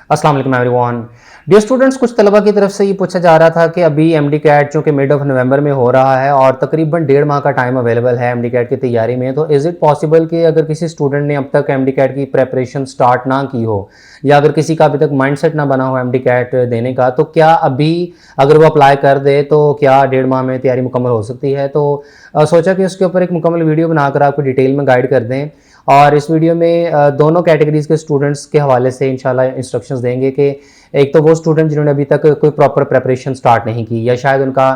अस्सलाम वालेकुम everyone. Dear students, कुछ तलबा की तरफ से ये पूछा जा रहा था कि अभी एमडी कैट चूँकि मिड ऑफ नवंबर में हो रहा है और तकरीबन 1.5 माह का टाइम अवेलेबल है एमडी कैट की तैयारी में, तो इज़ इट पॉसिबल कि अगर किसी स्टूडेंट ने अब तक एमडी कैट की प्रेपरेशन स्टार्ट ना की हो या अगर किसी का अभी तक माइंडसेट ना बना हो एमडी कैट देने का, तो क्या अभी अगर वो अप्लाई कर दे तो क्या 1.5 माह में तैयारी मुकम्मल हो सकती है? तो सोचा कि उसके ऊपर एक मुकम्मल वीडियो बनाकर आपको डिटेल में गाइड कर दें और इस वीडियो में दोनों कैटेगरीज़ के स्टूडेंट्स के हवाले से इंशाल्लाह इंस्ट्रक्शंस देंगे कि एक तो वो स्टूडेंट जिन्होंने अभी तक कोई प्रॉपर प्रिपरेशन स्टार्ट नहीं की या शायद उनका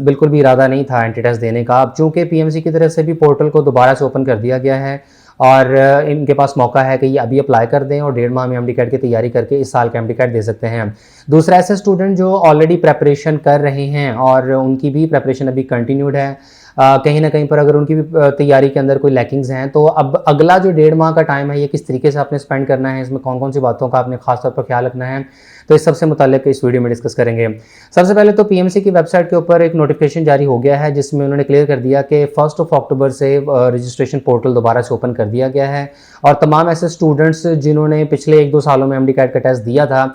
बिल्कुल भी इरादा नहीं था एंटी टेस्ट देने का। अब चूँकि पीएमसी की तरफ से भी पोर्टल को दोबारा से ओपन कर दिया गया है और इनके पास मौका है कि ये अभी अप्लाई कर दें और 1.5 माह में एमडी कैट की तैयारी करके इस साल का एमडी कैट दे सकते हैं। दूसरा ऐसे स्टूडेंट जो ऑलरेडी प्रिपरेशन कर रहे हैं और उनकी भी प्रिपरेशन अभी कंटिन्यूड है, कहीं ना कहीं पर अगर उनकी भी तैयारी के अंदर कोई लैकिंग्स हैं, तो अब अगला जो 1.5 माह का टाइम है ये किस तरीके से आपने स्पेंड करना है, इसमें कौन कौन सी बातों का आपने खास तौर पर ख्याल रखना है, तो इस सबसे मुताल्लिक इस वीडियो में डिस्कस करेंगे। सबसे पहले तो पीएमसी की वेबसाइट के ऊपर एक नोटिफिकेशन जारी हो गया है जिसमें उन्होंने क्लियर कर दिया कि 1 अक्टूबर से रजिस्ट्रेशन पोर्टल दोबारा से ओपन कर दिया गया है और तमाम ऐसे स्टूडेंट्स जिन्होंने पिछले 1-2 सालों में एमडी कैट का टेस्ट दिया था,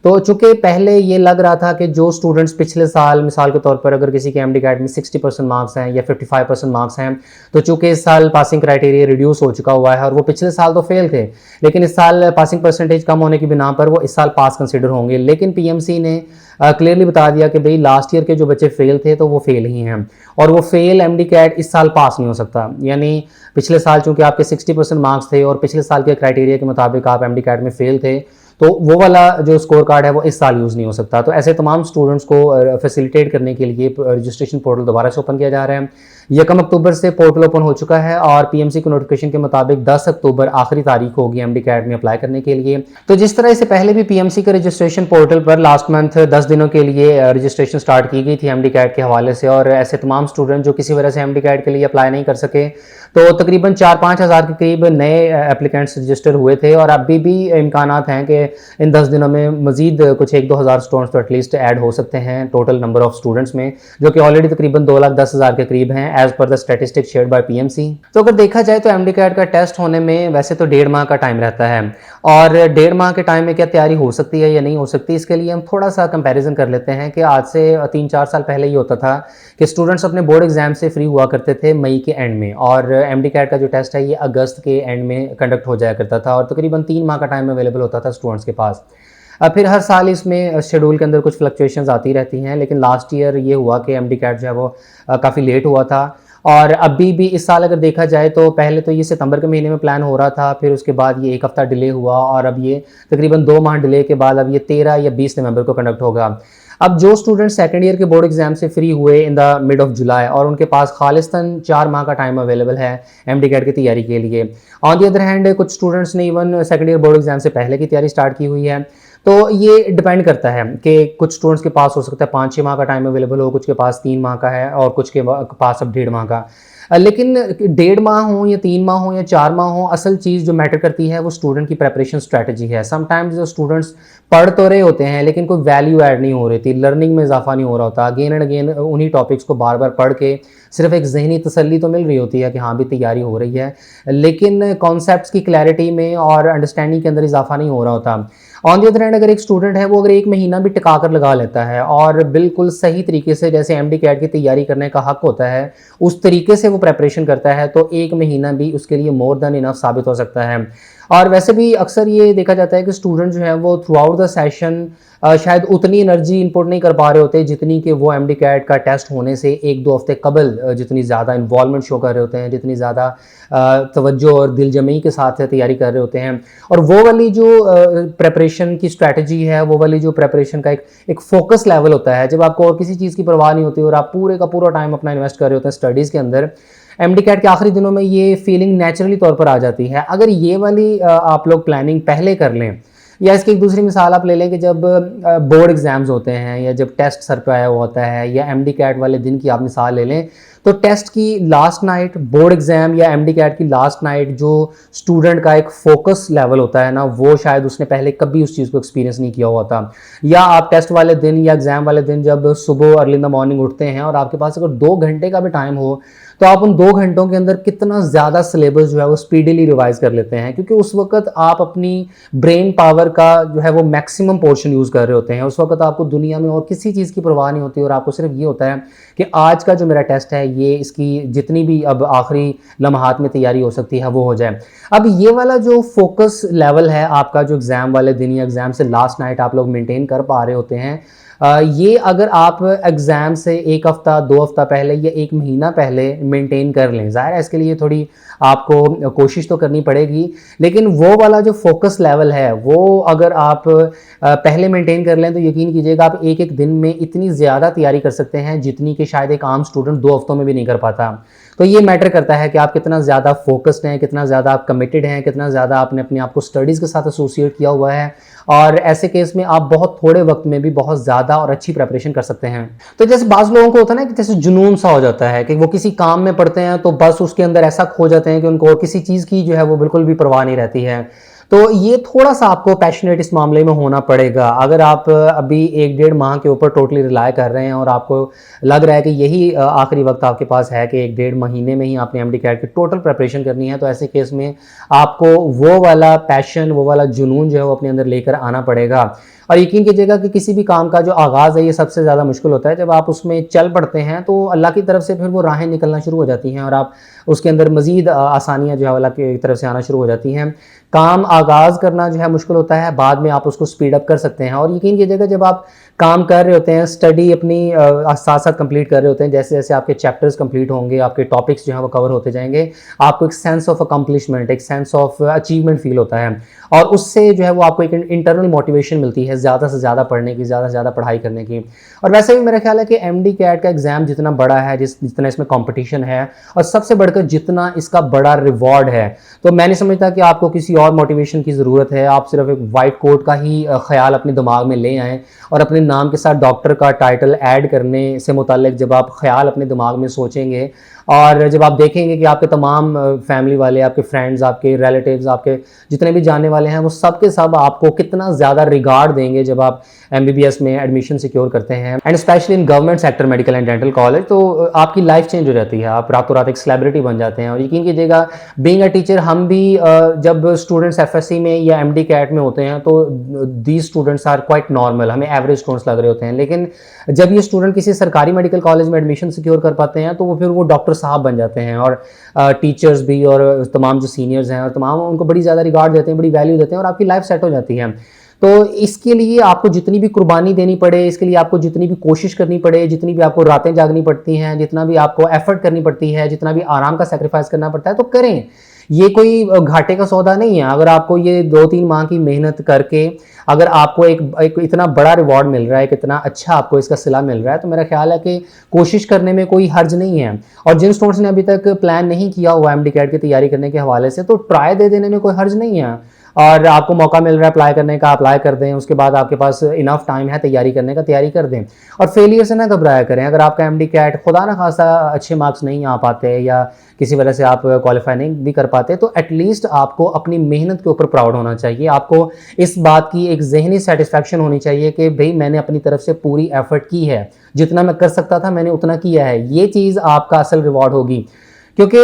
तो चूंकि पहले ये लग रहा था कि जो स्टूडेंट्स पिछले साल मिसाल के तौर पर अगर किसी के एमडी कैट में 60% मार्क्स हैं या 55% मार्क्स हैं, तो चूंकि इस साल पासिंग क्राइटेरिया रिड्यूस हो चुका हुआ है और वो पिछले साल तो फेल थे, लेकिन इस साल पासिंग परसेंटेज कम होने की बिना पर वो इस साल पास कंसिडर होंगे। लेकिन पीएमसी ने क्लियरली बता दिया कि भाई लास्ट ईयर के जो बच्चे फेल थे तो वो फेल ही हैं और वो फेल एमडी कैट इस साल पास नहीं हो सकता। यानी पिछले साल चूंकि आपके 60% मार्क्स थे और पिछले साल के क्राइटेरिया के मुताबिक आप एमडी कैट में फेल थे, तो वो वाला जो स्कोर कार्ड है वो इस साल यूज़ नहीं हो सकता। तो ऐसे तमाम स्टूडेंट्स को फैसिलिटेट करने के लिए रजिस्ट्रेशन पोर्टल दोबारा से ओपन किया जा रहा है। 1 अक्टूबर से पोर्टल ओपन हो चुका है और पीएमसी के नोटिफिकेशन के मुताबिक 10 अक्टूबर आखिरी तारीख होगी एमडी कैट में अप्लाई करने के लिए। तो जिस तरह से पहले भी पीएमसी के रजिस्ट्रेशन पोर्टल पर लास्ट मंथ 10 दिनों के लिए रजिस्ट्रेशन स्टार्ट की गई थी एमडी कैट के हवाले से, और ऐसे तमाम स्टूडेंट जो किसी वजह से एमडी कैट के लिए अप्लाई नहीं कर सके, तो तकरीबन 4-5 हज़ार के करीब नए एप्लीकेंट्स रजिस्टर हुए थे और अभी भी इम्कानात हैं कि इन 10 दिनों में मजीद कुछ 1-2 हज़ार स्टूडेंट्स तो एटलीस्ट ऐड हो सकते हैं टोटल नंबर ऑफ स्टूडेंट्स में, जो कि ऑलरेडी तकरीबन 2,10,000 के करीब हैं as per the statistics shared by PMC. तो अगर देखा जाए तो एमडी कैट का टेस्ट होने में वैसे तो 1.5 माह का टाइम रहता है और 1.5 माह के टाइम में क्या तैयारी हो सकती है या नहीं हो सकती, इसके लिए हम थोड़ा सा कंपैरिजन कर लेते हैं कि आज से 3-4 साल पहले ये होता था कि स्टूडेंट्स अपने बोर्ड एग्जाम से फ्री हुआ करते थे मई के एंड में और एमडी कैट का जो टेस्ट है ये अगस्त के एंड में कंडक्ट हो जाया करता था और तकरीबन 3 माह का टाइम अवेलेबल होता था स्टूडेंट्स के पास। फिर हर साल इसमें शेड्यूल के अंदर कुछ फ्लक्चुएशंस आती रहती हैं, लेकिन लास्ट ईयर ये हुआ कि एमडी कैट जो है वो काफ़ी लेट हुआ था और अभी भी इस साल अगर देखा जाए तो पहले तो ये सितंबर के महीने में प्लान हो रहा था, फिर उसके बाद ये 1 हफ्ता डिले हुआ और अब ये तकरीबन 2 माह डिले के बाद अब ये 13 या 20 नवंबर को कंडक्ट होगा। अब जो स्टूडेंट सेकेंड ईयर के बोर्ड एग्जाम से फ्री हुए in the mid of July और उनके पास खालिस्तान 4 माह का टाइम अवेलेबल है एमडी कैट की तैयारी के लिए, ऑन दी अदर हैंड कुछ स्टूडेंट्स ने even second year board exam से पहले की तैयारी स्टार्ट की हुई है, तो ये डिपेंड करता है कि कुछ स्टूडेंट्स के पास हो सकता है 5-6 माह का टाइम अवेलेबल हो, कुछ के पास 3 माह का है और कुछ के पास अब 1.5 माह का। लेकिन 1.5 माह हो या 3 माह हो या 4 माह हो, असल चीज़ जो मैटर करती है वो स्टूडेंट की प्रेपरेशन स्ट्रैटेजी है। समटाइम्स जो स्टूडेंट्स पढ़ तो रहे होते हैं लेकिन कोई वैल्यू ऐड नहीं हो रही थी, लर्निंग में इजाफा नहीं हो रहा होता, अगेन एंड अगेन उन्हीं टॉपिक्स को बार बार पढ़ के सिर्फ एक जहनी तसल्ली तो मिल रही होती है कि हाँ भी तैयारी हो रही है, लेकिन कॉन्सेप्ट्स की क्लैरिटी में और अंडरस्टैंडिंग के अंदर इजाफा नहीं हो रहा होता। ऑन दी अदर हैंड अगर एक स्टूडेंट है वो अगर 1 महीना भी टिका कर लगा लेता है और बिल्कुल सही तरीके से जैसे एमडी कैट की तैयारी करने का हक होता है उस तरीके से वो प्रेपरेशन करता है, तो 1 महीना भी उसके लिए मोर देन इनफ साबित हो सकता है। और वैसे भी अक्सर ये देखा जाता है कि स्टूडेंट जो है वो थ्रू आउट द सेशन शायद उतनी एनर्जी इनपुट नहीं कर पा रहे होते जितनी कि वो एमडी कैट का टेस्ट होने से 1-2 हफ्ते कबल जितनी ज़्यादा इन्वॉल्वमेंट शो कर रहे होते हैं, जितनी ज़्यादा तवज्जो और दिलजमई के साथ तैयारी कर रहे होते हैं। और वो वाली जो प्रेपरेशन की स्ट्रैटेजी है, वो वाली जो प्रेपरेशन का एक फोकस लेवल होता है, जब आपको और किसी चीज़ की परवाह नहीं होती और आप पूरे का पूरा टाइम अपना इन्वेस्ट कर रहे होते हैं स्टडीज़ के अंदर, एमडी कैट के आखिरी दिनों में ये फीलिंग नेचुरली तौर पर आ जाती है। अगर ये वाली आप लोग प्लानिंग पहले कर लें, या इसकी एक दूसरी मिसाल आप ले लें कि जब बोर्ड एग्जाम्स होते हैं या जब टेस्ट सर पे आया हुआ होता है या एमडी कैट वाले दिन की आप मिसाल ले लें, तो टेस्ट की लास्ट नाइट, बोर्ड एग्जाम या एमडी कैट की लास्ट नाइट जो स्टूडेंट का एक फोकस लेवल होता है ना, वो शायद उसने पहले कभी उस चीज़ को एक्सपीरियंस नहीं किया हुआ था। या आप टेस्ट वाले दिन या एग्जाम वाले दिन जब सुबह अर्ली इन द मॉर्निंग उठते हैं और आपके पास अगर 2 घंटे का भी टाइम हो, तो आप उन 2 घंटों के अंदर कितना ज़्यादा सिलेबस जो है वो स्पीडीली रिवाइज कर लेते हैं, क्योंकि उस वक्त आप अपनी ब्रेन पावर का जो है वो मैक्सिमम पोर्शन यूज़ कर रहे होते हैं। उस वक्त आपको दुनिया में और किसी चीज़ की परवाह नहीं होती और आपको सिर्फ ये होता है कि आज का जो मेरा टेस्ट है ये इसकी जितनी भी अब आखिरी लम्हात में तैयारी हो सकती है वो हो जाए। अब ये वाला जो फोकस लेवल है आपका, जो एग्ज़ाम वाले दिन या एग्ज़ाम से लास्ट नाइट आप लोग मेंटेन कर पा रहे होते हैं, ये अगर आप एग्ज़ाम से 1 हफ़्ता 2 हफ़्ता पहले या 1 महीना पहले मेंटेन कर लें, ज़ाहिर है इसके लिए थोड़ी आपको कोशिश तो करनी पड़ेगी, लेकिन वो वाला जो फोकस लेवल है वो अगर आप पहले मेंटेन कर लें तो यकीन कीजिएगा आप एक एक दिन में इतनी ज़्यादा तैयारी कर सकते हैं जितनी कि शायद एक आम स्टूडेंट 2 हफ्तों में भी नहीं कर पाता। तो ये मैटर करता है कि आप कितना ज़्यादा फोकस्ड हैं, कितना ज़्यादा आप कमिटेड हैं, कितना ज़्यादा आपने अपने आप को स्टडीज़ के साथ एसोसिएट किया हुआ है, और ऐसे केस में आप बहुत थोड़े वक्त में भी बहुत ज़्यादा और अच्छी प्रिपरेशन कर सकते हैं। तो जैसे बाज़ लोगों को होता है ना कि जैसे जुनून सा हो जाता है कि वो किसी काम में पढ़ते हैं तो बस उसके अंदर ऐसा खो जाते हैं कि उनको और किसी चीज़ की जो है वो बिल्कुल भी परवाह नहीं रहती है। तो ये थोड़ा सा आपको पैशनेट इस मामले में होना पड़ेगा। अगर आप अभी 1 डेढ़ माह के ऊपर टोटली रिलाय कर रहे हैं और आपको लग रहा है कि यही आखिरी वक्त आपके पास है कि 1 डेढ़ महीने में ही आपने एमडी कैट की टोटल प्रिपरेशन करनी है, तो ऐसे केस में आपको वो वाला पैशन, वो वाला जुनून जो है वो अपने अंदर लेकर आना पड़ेगा। और यकीन कीजिएगा कि किसी भी काम का जो आगाज़ है ये सबसे ज़्यादा मुश्किल होता है। जब आप उसमें चल पड़ते हैं तो अल्लाह की तरफ से फिर वो राहें निकलना शुरू हो जाती हैं और आप उसके अंदर मज़ीद आसानियाँ जो है अल्लाह की तरफ से आना शुरू हो जाती हैं। काम आगाज़ करना जो है मुश्किल होता है, बाद में आप उसको स्पीड अप कर सकते हैं। और यकीन कीजिएगा जब आप काम कर रहे होते हैं, स्टडी अपनी साथ साथ कंप्लीट कर रहे होते हैं, जैसे जैसे आपके चैप्टर्स कंप्लीट होंगे, आपके टॉपिक्स जो हैं वो कवर होते जाएंगे, आपको एक सेंस ऑफ अकम्पलिशमेंट, एक सेंस ऑफ अचीवमेंट फील होता है, और उससे जो है वो आपको एक इंटरनल मोटिवेशन मिलती है ज़्यादा से ज़्यादा पढ़ने की, ज़्यादा से ज़्यादा पढ़ाई करने की। और वैसे भी मेरा ख्याल है कि एमडी कैट का एग्ज़ाम जितना बड़ा है, जितना इसमें कॉम्पिटिशन है, और सबसे बढ़कर जितना इसका बड़ा रिवॉर्ड है, तो मैं नहीं समझता कि आपको किसी और मोटिवेशन की ज़रूरत है। आप सिर्फ एक वाइट कोट का ही ख्याल अपने दिमाग में ले आएँ और अपने नाम के साथ डॉक्टर का टाइटल ऐड करने से मुताल्लिक जब आप ख्याल अपने दिमाग में सोचेंगे और जब आप देखेंगे कि आपके तमाम फैमिली वाले, आपके फ्रेंड्स, आपके रिलेटिव्स, आपके जितने भी जानने वाले हैं, वो सब के सब आपको कितना ज़्यादा रिगार्ड देंगे जब आप एमबीबीएस में एडमिशन सिक्योर करते हैं, and specially in government sector medical and dental college, तो आपकी लाइफ चेंज हो जाती है। आप रातों रात एक सेलिब्रिटी बन जाते हैं। और यकीन कीजिएगा बीइंग अ टीचर, हम भी जब स्टूडेंट्स एफएससी में या एमडी कैट में होते हैं तो these students are quite normal, हमें एवरेज स्टूडेंट्स लग रहे होते हैं, लेकिन जब ये स्टूडेंट किसी सरकारी मेडिकल कॉलेज में एडमिशन सिक्योर कर पाते हैं तो वो फिर वो डॉक्टर साहब बन जाते हैं, और टीचर्स भी और तमाम जो सीनियर्स हैं और तमाम उनको बड़ी ज़्यादा रिगार्ड देते हैं, बड़ी वैल्यू देते हैं, और आपकी लाइफ सेट हो जाती है। तो इसके लिए आपको जितनी भी कुर्बानी देनी पड़े, इसके लिए आपको जितनी भी कोशिश करनी पड़े, जितनी भी आपको रातें जागनी पड़ती हैं, जितना भी आपको एफर्ट करनी पड़ती है, जितना भी आराम का सेक्रीफाइस करना पड़ता है, तो करें। ये कोई घाटे का सौदा नहीं है। अगर आपको ये 2-3 माह की मेहनत करके अगर आपको एक इतना बड़ा रिवॉर्ड मिल रहा है, कितना अच्छा आपको इसका सिला मिल रहा है, तो मेरा ख्याल है कि कोशिश करने में कोई हर्ज नहीं है। और जिन स्टूडेंट्स ने अभी तक प्लान नहीं किया हुआ एमडी कैट की तैयारी करने के हवाले से, तो ट्राई दे देने में कोई हर्ज नहीं है, और आपको मौका मिल रहा है अप्लाई करने का, अप्लाई कर दें। उसके बाद आपके पास इनफ टाइम है तैयारी करने का, तैयारी कर दें। और फेलियर से ना घबराया करें। अगर आपका एमडी कैट खुदा ना खासा अच्छे मार्क्स नहीं आ पाते या किसी वजह से आप क्वालिफाई नहीं भी कर पाते, तो एटलीस्ट आपको अपनी मेहनत के ऊपर प्राउड होना चाहिए। आपको इस बात की एक ज़हनी सेटिस्फैक्शन होनी चाहिए कि भाई मैंने अपनी तरफ से पूरी एफर्ट की है, जितना मैं कर सकता था मैंने उतना किया है। ये चीज़ आपका असल रिवॉर्ड होगी। क्योंकि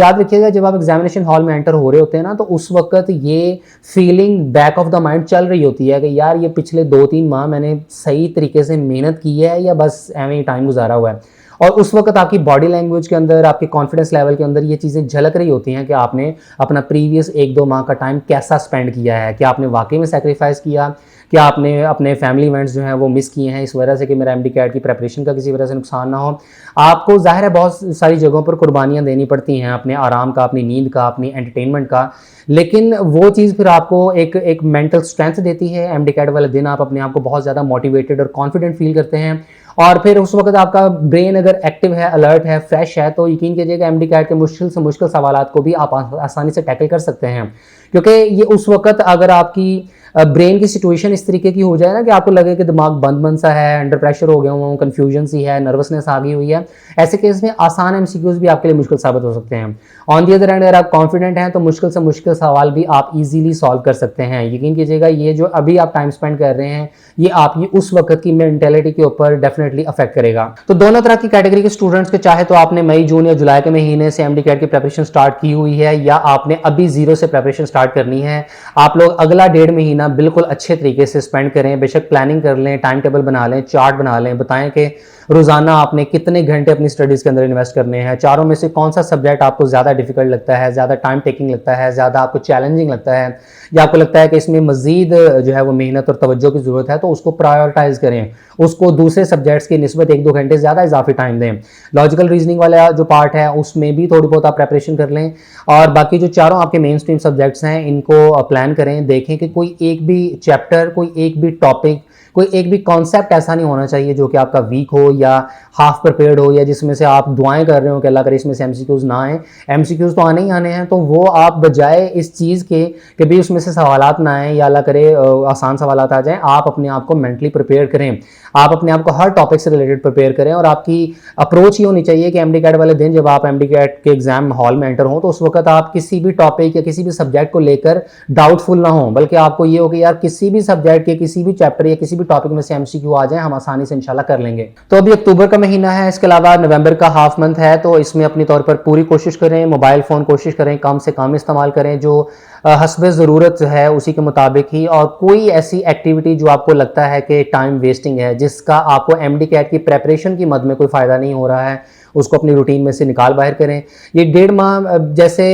याद रखिएगा जब आप एग्जामिनेशन हॉल में एंटर हो रहे होते हैं ना, तो उस वक्त ये feeling back of the mind चल रही होती है कि यार ये पिछले 2-3 माह मैंने सही तरीके से मेहनत की है या बस एवं ही टाइम गुजारा हुआ है। और उस वक्त आपकी बॉडी लैंग्वेज के अंदर, आपके कॉन्फिडेंस लेवल के अंदर ये चीज़ें झलक रही होती हैं कि आपने अपना प्रीवियस 1-2 माह का टाइम कैसा स्पेंड किया है, कि आपने वाकई में सेक्रीफाइस किया, कि आपने अपने फैमिली इवेंट्स जो हैं वो मिस किए हैं इस वजह से कि मेरा एमडी कैट की प्रिपरेशन का किसी वजह से नुकसान ना हो। आपको ज़ाहिर है बहुत सारी जगहों पर कुर्बानियाँ देनी पड़ती हैं, अपने आराम का, अपनी नींद का, अपनी एंटरटेनमेंट का, लेकिन वो चीज़ फिर आपको एक मेंटल स्ट्रेंथ देती है। एमडी कैट वाले दिन आप अपने आप को बहुत ज़्यादा मोटिवेटेड और कॉन्फिडेंट फील करते हैं, और फिर उस वक्त आपका ब्रेन अगर एक्टिव है, अलर्ट है, फ्रेश है, तो यकीन कीजिएगा एमडी कैट के मुश्किल से मुश्किल सवालात को भी आप आसानी से टैकल कर सकते हैं। क्योंकि ये उस वक्त अगर आपकी ब्रेन की सिचुएशन इस तरीके की हो जाए ना कि आपको लगे कि दिमाग बंद बंद सा है, अंडर प्रेशर हो गया हूँ, कन्फ्यूजन सी है, नर्वसनेस आ गई हुई है, ऐसे केस में आसान एमसीक्यूज भी आपके लिए मुश्किल साबित हो सकते हैं। ऑन दी अदर हैंड अगर आप कॉन्फिडेंट हैं तो मुश्किल से मुश्किल सवाल भी आप इजीली सॉल्व कर सकते हैं। यकीन कीजिएगा ये जो अभी आप टाइम स्पेंड कर रहे हैं ये आपकी उस वक्त की मेंटेलिटी के ऊपर डेफिनेटली अफेक्ट करेगा। तो दोनों तरह की कैटेगरी के स्टूडेंट्स के, चाहे तो आपने मई, जून या जुलाई के महीने से एमडी कैट की प्रिपरेशन स्टार्ट की हुई है या आपने अभी जीरो से प्रिपरेशन स्टार्ट करनी है, आप लोग अगला 1.5 महीना बिल्कुल अच्छे तरीके से स्पेंड करें। बेशक प्लानिंग कर लें, टाइम टेबल बना लें, चार्ट बना लें, बताएं कि रोजाना आपने कितने घंटे अपनी स्टडीज के अंदर इन्वेस्ट करने हैं, चारों में से कौन सा सब्जेक्ट आपको ज्यादा डिफिकल्ट लगता है, ज्यादा टाइम टेकिंग लगता है, ज्यादा आपको चैलेंजिंग लगता है, या आपको लगता है कि इसमें मजीद जो है वो मेहनत और तवज्जो की जरूरत है, तो उसको प्रायोरिटाइज करें, उसको दूसरे सब्जेक्ट्स की निस्बत 1-2 घंटे ज्यादा इजाफी टाइम दें। लॉजिकल रीजनिंग वाला जो पार्ट है उसमें भी थोड़ी बहुत आप प्रेपरेशन कर लें, और बाकी जो चारों आपके मेन स्ट्रीम सब्जेक्ट्स हैं इनको प्लान करें। देखें कि कोई एक भी चैप्टर, कोई एक भी टॉपिक, कोई एक भी कॉन्सेप्ट ऐसा नहीं होना चाहिए जो कि आपका वीक हो या हाफ प्रिपेयर्ड हो, या जिसमें से आप दुआएं कर रहे हो कि अल्लाह करे इसमें से एमसीक्यूज ना आए। एमसीक्यूज तो आने ही आने हैं, तो वो आप बजाय इस चीज़ के कि भी उसमें से सवालात ना आए या अल्लाह करे आसान सवालात आ जाएं, आप अपने आप को मेंटली प्रिपेयर करें, आप अपने आप को हर टॉपिक से रिलेटेड प्रिपेयर करें। और आपकी अप्रोच ये होनी चाहिए कि एमडी कैट वाले दिन जब आप एमडी कैट के एग्जाम हॉल में एंटर हो तो उस वक्त आप किसी भी टॉपिक या किसी भी सब्जेक्ट को लेकर डाउटफुल ना हो, बल्कि आपको ये हो कि यार किसी भी सब्जेक्ट के किसी भी चैप्टर या किसी भी टॉपिक में से एमसीक्यू आ जाए, हम आसानी से इंशाल्लाह कर लेंगे। तो अभी अक्टूबर का महीना है, इसके अलावा नवंबर का हाफ मंथ है, तो इसमें अपनी तौर पर पूरी कोशिश करें, मोबाइल फ़ोन कोशिश करें कम से कम इस्तेमाल करें, जो हस्बे ज़रूरत है उसी के मुताबिक ही, और कोई ऐसी एक्टिविटी जो आपको लगता है कि टाइम वेस्टिंग है, जिसका आपको एमडी कैट की प्रेपरेशन की मद में कोई फ़ायदा नहीं हो रहा है, उसको अपनी रूटीन में से निकाल बाहर करें। ये 1.5 माह जैसे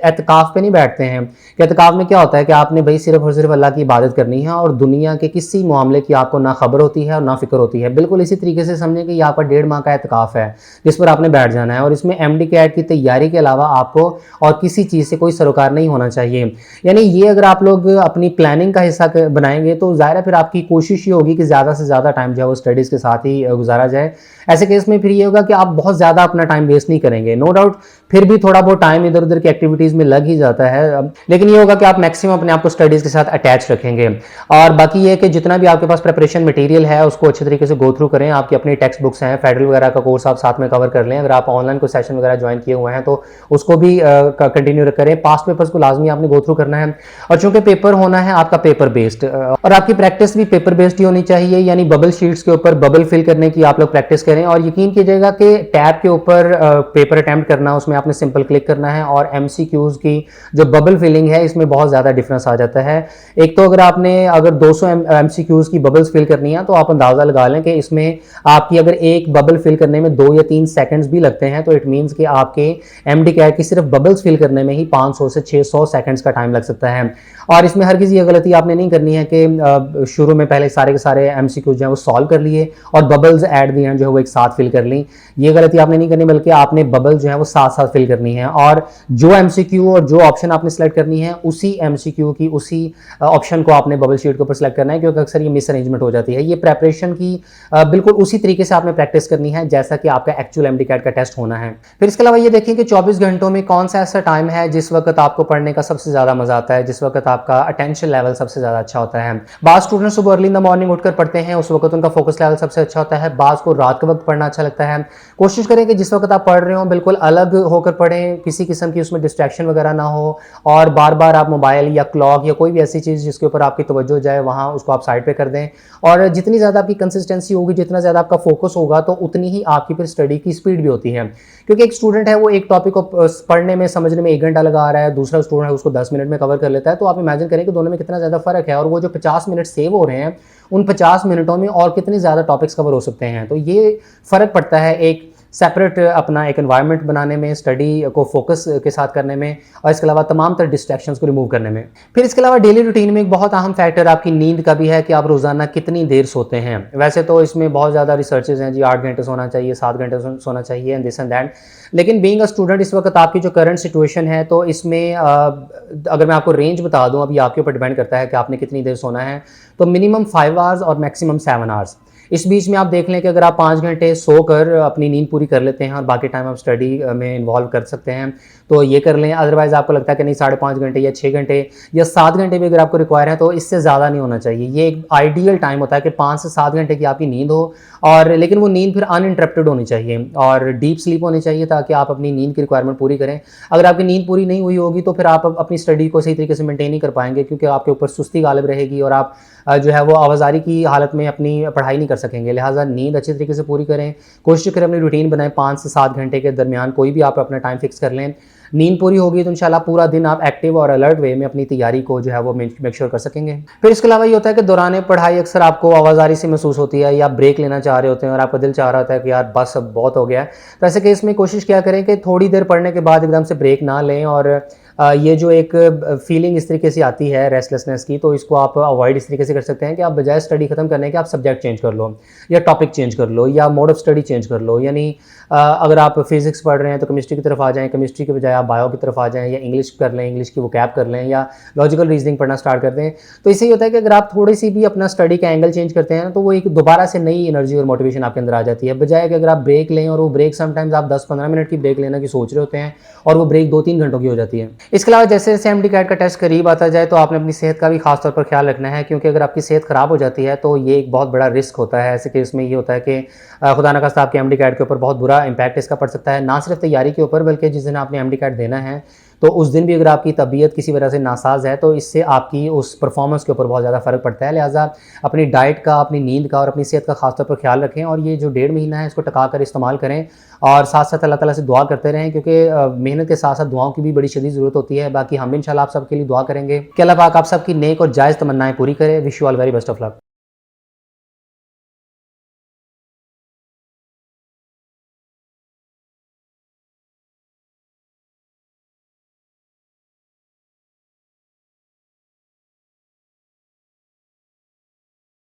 एतकाफ़ पे नहीं बैठते हैं कि एतकाफ़ में क्या होता है कि आपने भाई सिर्फ और सिर्फ अल्लाह की इबादत करनी है और दुनिया के किसी मामले की आपको ना खबर होती है और ना फिक्र होती है। बिल्कुल इसी तरीके से समझें कि ये आपका 1.5 माह का एतकाफ़ है जिस पर आपने बैठ जाना है, और इसमें एमडी कैट की तैयारी के अलावा आपको और किसी चीज़ से कोई सरोकार नहीं होना चाहिए। यानी ये अगर आप लोग अपनी प्लानिंग का हिस्सा बनाएंगे तो ज़ाहिर है फिर आपकी कोशिश ये होगी कि ज़्यादा से ज़्यादा टाइम जो है वो स्टडीज़ के साथ ही गुजारा जाए। ऐसे केस में फिर ये होगा कि आप बहुत ज़्यादा अपना टाइम वेस्ट नहीं करेंगे। नो डाउट फिर भी थोड़ा बहुत टाइम इधर उधर की एक्टिविटीज़ में लग ही जाता है, लेकिन ये होगा कि आप मैक्सिमम अपने आप को स्टडीज़ के साथ अटैच रखेंगे। और बाकी ये कि जितना भी आपके पास प्रिपरेशन मटेरियल है उसको अच्छे तरीके से गो थ्रू करें। आपकी अपनी टेक्स्ट बुक्स हैं, फेडरल वगैरह का कोर्स आप साथ में कवर कर लें। अगर आप ऑनलाइन कोई सेशन वगैरह ज्वाइन किए हुए हैं तो उसको भी कंटिन्यू करें। पास्ट पेपर्स को लाजमी आपने गो थ्रू करना है, और चूंकि पेपर होना है आपका पेपर बेस्ड, और आपकी प्रैक्टिस भी पेपर बेस्ड ही होनी चाहिए, यानी बबल शीट्स के ऊपर बबल फिल करने की आप लोग प्रैक्टिस करें। और यकीन कीजिएगा कि टैब के ऊपर पेपर अटैम्प्ट करना, उसमें आपने सिंपल क्लिक करना है, और एमसीक्यूज की जो बबल फिलिंग है इसमें बहुत ज़्यादा डिफरेंस आ जाता है। एक तो अगर 200 एमसीक्यूज की बबल्स फिल करनी है तो आप अंदाज़ा लगा लें कि इसमें आपकी अगर एक बबल फिल करने में 2 या 3 सेकंड्स भी लगते हैं तो इट मीन्स कि आपके एमडी कैट की सिर्फ बबल्स फिल करने में ही 500 से 600 सेकंड्स का टाइम लग सकता है। और इसमें हर किसी ये गलती आपने नहीं करनी है कि शुरू में पहले सारे के सारे एमसीक्यूज जो है वो सॉल्व कर लिए और बबल्स एट दी एंड जो है वो एक साथ फिल कर ली। ये गलती आपने नहीं करनी, बल्कि आपने बबल जो है वो साथ साथ फिल करनी है, और जो एमसीक्यू और जो ऑप्शन आपने सेलेक्ट करनी है उसी एमसीक्यू की उसी ऑप्शन को आपने बबल शीट के ऊपर सेलेक्ट करना है, क्योंकि अक्सर ये मिस अरेंजमेंट हो जाती है। ये प्रेपरेशन की बिल्कुल उसी तरीके से आपने प्रैक्टिस करनी है जैसा कि आपका एक्चुअल एमडी कैट का टेस्ट होना है। फिर इसके अलावा ये देखें कि 24 घंटों में कौन सा ऐसा टाइम है जिस वक्त आपको पढ़ने का सबसे ज्यादा मजा आता है, जिस वक्त आपका अटेंशन लेवल सबसे ज्यादा अच्छा होता है। बाज़ स्टूडेंट सुबह अर्ली इन द मॉर्निंग उठकर पढ़ते हैं, उस वक्त उनका फोकस लेवल सबसे अच्छा होता है। बाज़ को रात के वक्त पढ़ना अच्छा लगता है। कोशिश करें कि जिस वक्त आप पढ़ रहे हो बिल्कुल अलग होकर पढ़ें, किसी किस्म की उसमें डिस्ट्रैक्शन वगैरह ना हो, और बार बार आप मोबाइल या क्लॉक या कोई भी ऐसी चीज़ जिसके ऊपर आपकी तवज्जो जाए वहाँ उसको आप साइड पे कर दें। और जितनी ज़्यादा आपकी कंसिस्टेंसी होगी, जितना ज़्यादा आपका फोकस होगा, तो उतनी ही आपकी फिर स्टडी की स्पीड भी होती है। क्योंकि एक स्टूडेंट है वो एक टॉपिक को पढ़ने में समझने में 1 घंटा लगा रहा है, दूसरा स्टूडेंट है उसको 10 मिनट में कवर कर लेता है, तो आप इमेजिन करें कि दोनों में कितना ज़्यादा फर्क है। और वो जो 50 मिनट सेव हो रहे हैं उन 50 मिनटों में और कितने ज़्यादा टॉपिक्स कवर हो सकते हैं। तो ये फ़र्क पड़ता है एक सेपरेट अपना एक एनवायरनमेंट बनाने में, स्टडी को फोकस के साथ करने में, और इसके अलावा तमाम तरह डिस्ट्रैक्शंस को रिमूव करने में। फिर इसके अलावा डेली रूटीन में एक बहुत अहम फैक्टर आपकी नींद का भी है कि आप रोज़ाना कितनी देर सोते हैं। वैसे तो इसमें बहुत ज़्यादा रिसर्चेज हैं जी, 8 घंटे सोना चाहिए, 7 घंटे सोना चाहिए, एंड दिस एंड दैट। लेकिन बीइंग अ स्टूडेंट इस वक्त आपकी जो करंट सिचुएशन है, तो इसमें अगर मैं आपको रेंज बता दूं, अभी आपके ऊपर डिपेंड करता है कि आपने कितनी देर सोना है, तो मिनिमम 5 आवर्स और मैक्सिमम 7 आवर्स। इस बीच में आप देख लें कि अगर आप 5 घंटे सोकर अपनी नींद पूरी कर लेते हैं और बाकी टाइम आप स्टडी में इन्वॉल्व कर सकते हैं, तो ये कर लें। अदरवाइज़ आपको लगता है कि नहीं 5.5 घंटे या 6 घंटे या 7 घंटे भी अगर आपको रिक्वायर है, तो इससे ज़्यादा नहीं होना चाहिए। ये एक आइडियल टाइम होता है कि 5 से 7 घंटे की आपकी नींद हो, और लेकिन वो नींद फिर अनइंटरप्टेड होनी चाहिए और डीप स्लीप होनी चाहिए, ताकि आप अपनी नींद की रिक्वायरमेंट पूरी करें। अगर आपकी नींद पूरी नहीं हुई होगी तो फिर आप अपनी स्टडी को सही तरीके से मेंटेन नहीं कर पाएँगे, क्योंकि आपके ऊपर सुस्ती गालिब रहेगी और आप जो है वो आवाज़ारी की हालत में अपनी पढ़ाई नहीं कर सकेंगे। लिहाजा नींद अच्छी तरीके से पूरी करें, कोशिश करें अपनी रूटीन बनाएँ, 5 से 7 घंटे के दरमियान कोई भी आप अपना टाइम फिक्स कर लें। नींद पूरी होगी तो इंशाल्लाह पूरा दिन आप एक्टिव और अलर्ट वे में अपनी तैयारी को जो है वो मेक श्योर कर सकेंगे। फिर इसके अलावा ये होता है कि दौरान पढ़ाई अक्सर आपको आवाज़ारी सी महसूस होती है, या ब्रेक लेना चाह रहे होते हैं और आपका दिल चाह रहा होता है कि यार बस अब बहुत हो गया है। तो ऐसे केस में कोशिश क्या करें कि थोड़ी देर पढ़ने के बाद एकदम से ब्रेक ना लें, और ये जो एक फीलिंग इस तरीके से आती है रेस्टलेसनेस की, तो इसको आप अवॉइड इस तरीके से कर सकते हैं कि आप बजाय स्टडी खत्म करने के आप सब्जेक्ट चेंज कर लो, या टॉपिक चेंज कर लो, या मोड ऑफ स्टडी चेंज कर लो। यानी अगर आप फिजिक्स पढ़ रहे हैं तो केमिस्ट्री की तरफ आ जाएं, केमिस्ट्री के बजाय आप बायो की तरफ आ जाएं, या इंग्लिश कर लें, इंग्लिश की वोकैब कर लें, या लॉजिकल रीजनिंग पढ़ना स्टार्ट कर दें। तो इससे ये होता है कि अगर आप थोड़ी सी भी अपना स्टडी का एंगल चेंज करते हैं, तो वो एक दोबारा से नई एनर्जी और मोटिवेशन आपके अंदर आ जाती है, बजाय कि अगर आप ब्रेक लें और वो ब्रेक समटाइम्स आप 10-15 मिनट की ब्रेक लेना की सोच रहे होते हैं और वो ब्रेक 2-3 घंटों की हो जाती है। इसके अलावा जैसे जैसे एमडी कैट का टेस्ट करीब आता जाए, तो आपने अपनी सेहत का भी खास तौर पर ख्याल रखना है, क्योंकि अगर आपकी सेहत खराब हो जाती है तो ये एक बहुत बड़ा रिस्क होता है। ऐसे केस में ये होता है कि खुदा न खास्ता आपके एमडी कैट के ऊपर बहुत बुरा इंपैक्ट इसका पड़ सकता है, ना सिर्फ तैयारी के ऊपर, बल्कि जिस दिन आपने एमडी कैट देना है तो उस दिन भी अगर आपकी तबीयत किसी वजह से नासाज है, तो इससे आपकी उस परफॉर्मेंस के ऊपर बहुत ज़्यादा फ़र्क पड़ता है। लिहाजा अपनी डाइट का, अपनी नींद का और अपनी सेहत का खास तौर पर ख्याल रखें, और ये जो 1.5 महीना है इसको टका कर इस्तेमाल करें, और साथ साथ अल्लाह ताला से दुआ करते रहें, क्योंकि मेहनत के साथ साथ दुआओं की भी बड़ी शदीद ज़रूरत होती है। बाकी हम इंशाल्लाह आप सबके लिए दुआ करेंगे कि अल्लाह पाक आप सबकी नेक और जायज़ तमन्नाएं पूरी करे। Wish you all very best of luck.